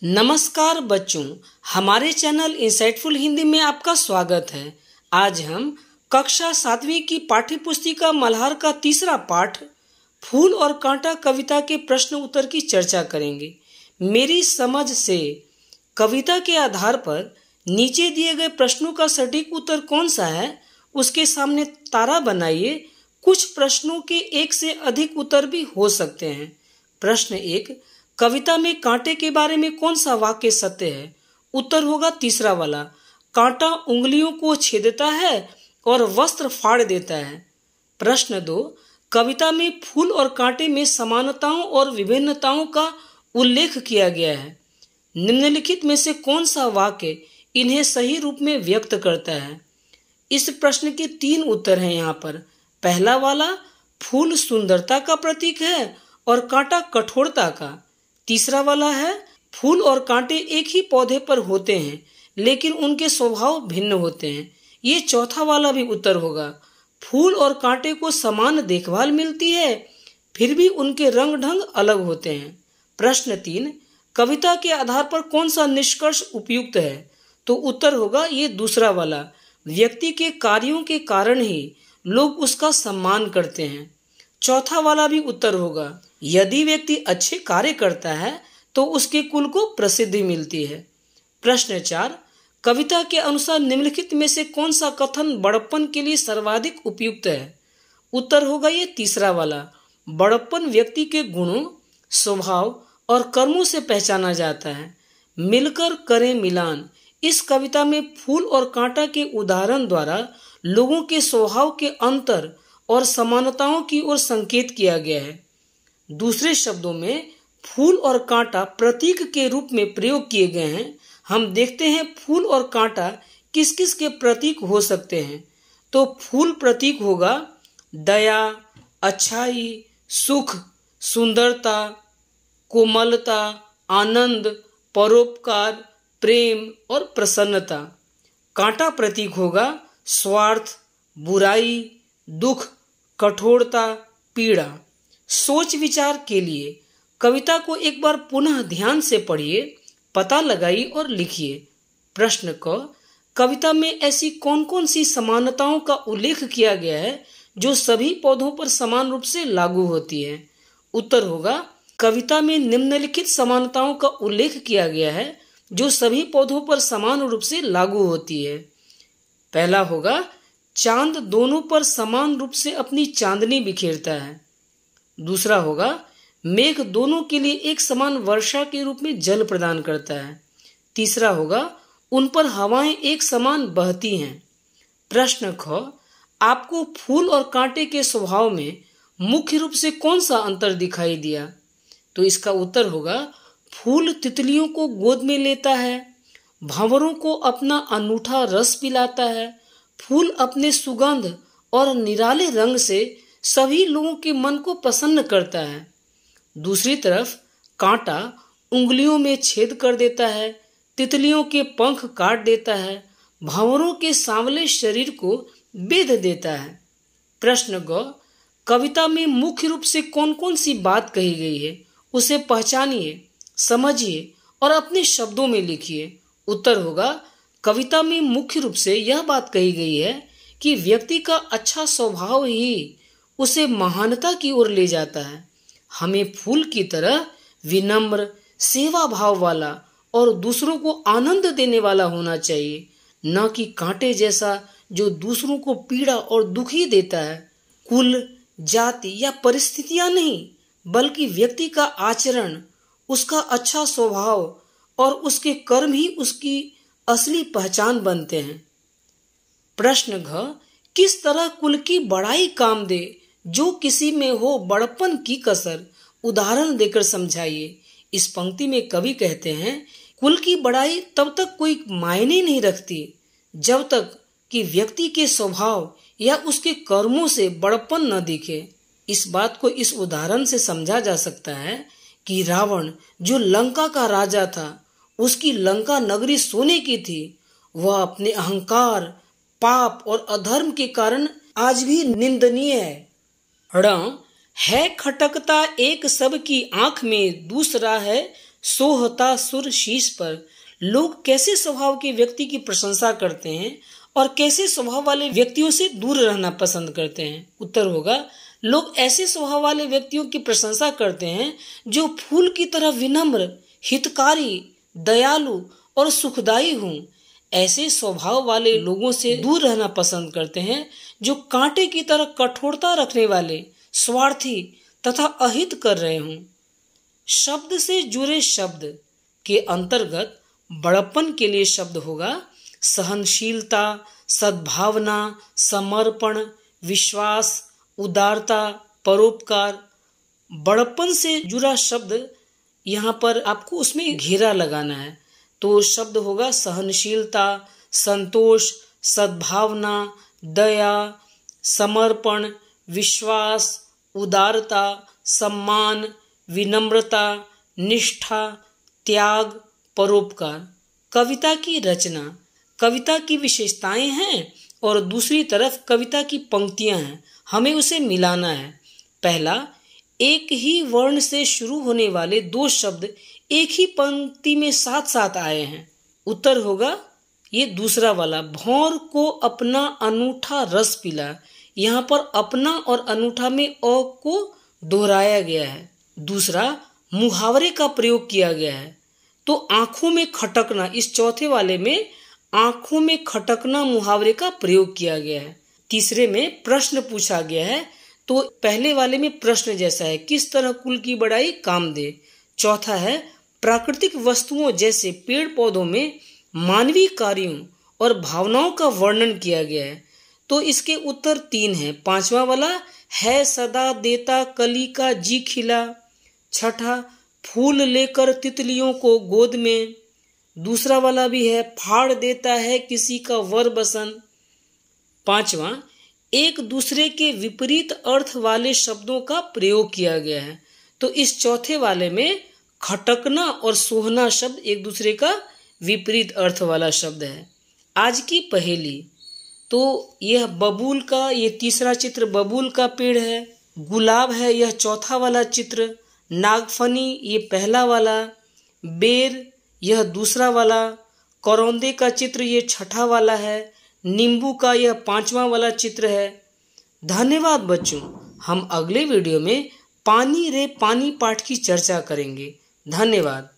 नमस्कार बच्चों, हमारे चैनल इंसाइटफुल हिंदी में आपका स्वागत है। आज हम कक्षा 7वीं की पाठ्य पुस्तिका मल्हार का तीसरा पाठ फूल और कांटा कविता के प्रश्न उत्तर की चर्चा करेंगे। मेरी समझ से कविता के आधार पर नीचे दिए गए प्रश्नों का सटीक उत्तर कौन सा है, उसके सामने तारा बनाइए। कुछ प्रश्नों के एक से अधिक उत्तर भी हो सकते हैं। प्रश्न 1, कविता में कांटे के बारे में कौन सा वाक्य सत्य है? उत्तर होगा तीसरा वाला। कांटा उंगलियों को छेदता है और वस्त्र फाड़ देता है। प्रश्न 2, कविता में फूल और कांटे में समानताओं और विभिन्नताओं का उल्लेख किया गया है। निम्नलिखित में से कौन सा वाक्य इन्हें सही रूप में व्यक्त करता है? इस प्रश्न के 3 उत्तर हैं यहाँ पर। पहला वाला, फूल सुंदरता का प्रतीक है और कांटा कठोरता का। तीसरा वाला है, फूल और कांटे एक ही पौधे पर होते हैं लेकिन उनके स्वभाव भिन्न होते हैं। ये चौथा वाला भी उत्तर होगा। फूल और कांटे को समान देखभाल मिलती है फिर भी उनके रंग ढंग अलग होते हैं। प्रश्न 3, कविता के आधार पर कौन सा निष्कर्ष उपयुक्त है? तो उत्तर होगा ये दूसरा वाला। व्यक्ति के कार्यों के कारण ही लोग उसका सम्मान करते हैं। चौथा वाला भी उत्तर होगा। यदि व्यक्ति अच्छे कार्य करता है तो उसके कुल को प्रसिद्धि मिलती है। प्रश्न 4, कविता के अनुसार निम्नलिखित में से कौन सा कथन बड़प्पन के लिए सर्वाधिक उपयुक्त है? उत्तर होगा ये तीसरा वाला। बड़प्पन व्यक्ति के गुणों, स्वभाव और कर्मों से पहचाना जाता है। मिलकर करें मिलान। इस कविता में फूल और कांटा के उदाहरण द्वारा लोगों के स्वभाव के अंतर और समानताओं की ओर संकेत किया गया है। दूसरे शब्दों में फूल और कांटा प्रतीक के रूप में प्रयोग किए गए हैं। हम देखते हैं फूल और कांटा किस किस के प्रतीक हो सकते हैं। तो फूल प्रतीक होगा दया, अच्छाई, सुख, सुंदरता, कोमलता, आनंद, परोपकार, प्रेम और प्रसन्नता। कांटा प्रतीक होगा स्वार्थ, बुराई, दुख, कठोरता, पीड़ा। सोच विचार के लिए कविता को एक बार पुनः ध्यान से पढ़िए, पता लगाइए और लिखिए। प्रश्न क, कविता में ऐसी कौन कौन सी समानताओं का उल्लेख किया गया है जो सभी पौधों पर समान रूप से लागू होती है? उत्तर होगा कविता में निम्नलिखित समानताओं का उल्लेख किया गया है जो सभी पौधों पर समान रूप से लागू होती है। पहला होगा, चांद दोनों पर समान रूप से अपनी चांदनी बिखेरता है। दूसरा होगा, मेघ दोनों के लिए एक समान वर्षा के रूप में जल प्रदान करता है। तीसरा होगा, उन पर हवाएं एक समान बहती हैं। प्रश्न ख, आपको फूल और कांटे के स्वभाव में मुख्य रूप से कौन सा अंतर दिखाई दिया? तो इसका उत्तर होगा, फूल तितलियों को गोद में लेता है, भंवरों को अपना अनूठा रस पिलाता है। फूल अपने सुगंध और निराले रंग से सभी लोगों के मन को प्रसन्न करता है। दूसरी तरफ कांटा उंगलियों में छेद कर देता है, तितलियों के पंख काट देता है, भंवरों के सांवले शरीर को बेध देता है। प्रश्न ग, कविता में मुख्य रूप से कौन कौन सी बात कही गई है? उसे पहचानिए, समझिए और अपने शब्दों में लिखिए। उत्तर होगा, कविता में मुख्य रूप से यह बात कही गई है कि व्यक्ति का अच्छा स्वभाव ही उसे महानता की ओर ले जाता है। हमें फूल की तरह विनम्र, सेवा भाव वाला और दूसरों को आनंद देने वाला होना चाहिए, न कि कांटे जैसा जो दूसरों को पीड़ा और दुख ही देता है। कुल, जाति या परिस्थितियां नहीं, बल्कि व्यक्ति का आचरण, उसका अच्छा स्वभाव और उसके कर्म ही उसकी असली पहचान बनते हैं। प्रश्न घ, किस तरह कुल की बड़ाई काम दे जो किसी में हो बड़प्पन की कसर? उदाहरण देकर समझाइए। इस पंक्ति में कवि कहते हैं, कुल की बड़ाई तब तक कोई मायने नहीं रखती जब तक कि व्यक्ति के स्वभाव या उसके कर्मों से बड़प्पन न दिखे। इस बात को इस उदाहरण से समझा जा सकता है कि रावण जो लंका का राजा था, उसकी लंका नगरी सोने की थी। वह अपने अहंकार, पाप और अधर्म के कारण आज भी निंदनीय है। ण है खटकता एक सब की आंख में, दूसरा है सोहता सुर शीश पर लोग कैसे स्वभाव के व्यक्ति की प्रशंसा करते हैं और कैसे स्वभाव वाले व्यक्तियों से दूर रहना पसंद करते हैं। उत्तर होगा, लोग ऐसे स्वभाव वाले व्यक्तियों की प्रशंसा करते हैं जो फूल की तरह विनम्र, हितकारी, दयालु और सुखदायी हों। ऐसे स्वभाव वाले लोगों से दूर रहना पसंद करते हैं जो कांटे की तरह कठोरता रखने वाले, स्वार्थी तथा अहित कर रहे हों। शब्द से जुड़े शब्द के अंतर्गत बड़प्पन के लिए शब्द होगा सहनशीलता, सद्भावना, समर्पण, विश्वास, उदारता, परोपकार। बड़प्पन से जुड़ा शब्द यहाँ पर आपको उसमें घेरा लगाना है, तो शब्द होगा सहनशीलता, संतोष, सद्भावना, दया, समर्पण, विश्वास, उदारता, सम्मान, विनम्रता, निष्ठा, त्याग, परोपकार। कविता की रचना कविता की विशेषताएं हैं और दूसरी तरफ कविता की पंक्तियां हैं, हमें उसे मिलाना है। पहला, एक ही वर्ण से शुरू होने वाले दो शब्द एक ही पंक्ति में साथ साथ आए हैं। उत्तर होगा ये दूसरा वाला, भौर को अपना अनूठा रस पिला। यहाँ पर अपना और अनूठा में अ को दोहराया गया है। दूसरा, मुहावरे का प्रयोग किया गया है, तो आंखों में खटकना, इस चौथे वाले में आंखों में खटकना मुहावरे का प्रयोग किया गया है। तीसरे में प्रश्न पूछा गया है, तो पहले वाले में प्रश्न जैसा है, किस तरह कुल की बड़ाई काम दे। चौथा है, प्राकृतिक वस्तुओं जैसे पेड़ पौधों में मानवीय कार्यों और भावनाओं का वर्णन किया गया है, तो इसके उत्तर 3 है। पांचवा वाला है सदा देता कली का जी खिला। छठा, फूल लेकर तितलियों को गोद में। दूसरा वाला भी है, फाड़ देता है किसी का वर बसन। पांचवा, एक दूसरे के विपरीत अर्थ वाले शब्दों का प्रयोग किया गया है, तो इस चौथे वाले में खटकना और सोहना शब्द एक दूसरे का विपरीत अर्थ वाला शब्द है। आज की पहेली, तो यह बबूल का, ये तीसरा चित्र बबूल का पेड़ है। गुलाब है यह चौथा वाला चित्र। नागफनी ये पहला वाला। बेर यह दूसरा वाला। करौंदे का चित्र ये छठा वाला है। नींबू का यह 5वां वाला चित्र है। धन्यवाद बच्चों, हम अगले वीडियो में पानी रे पानी पाठ की चर्चा करेंगे। धन्यवाद।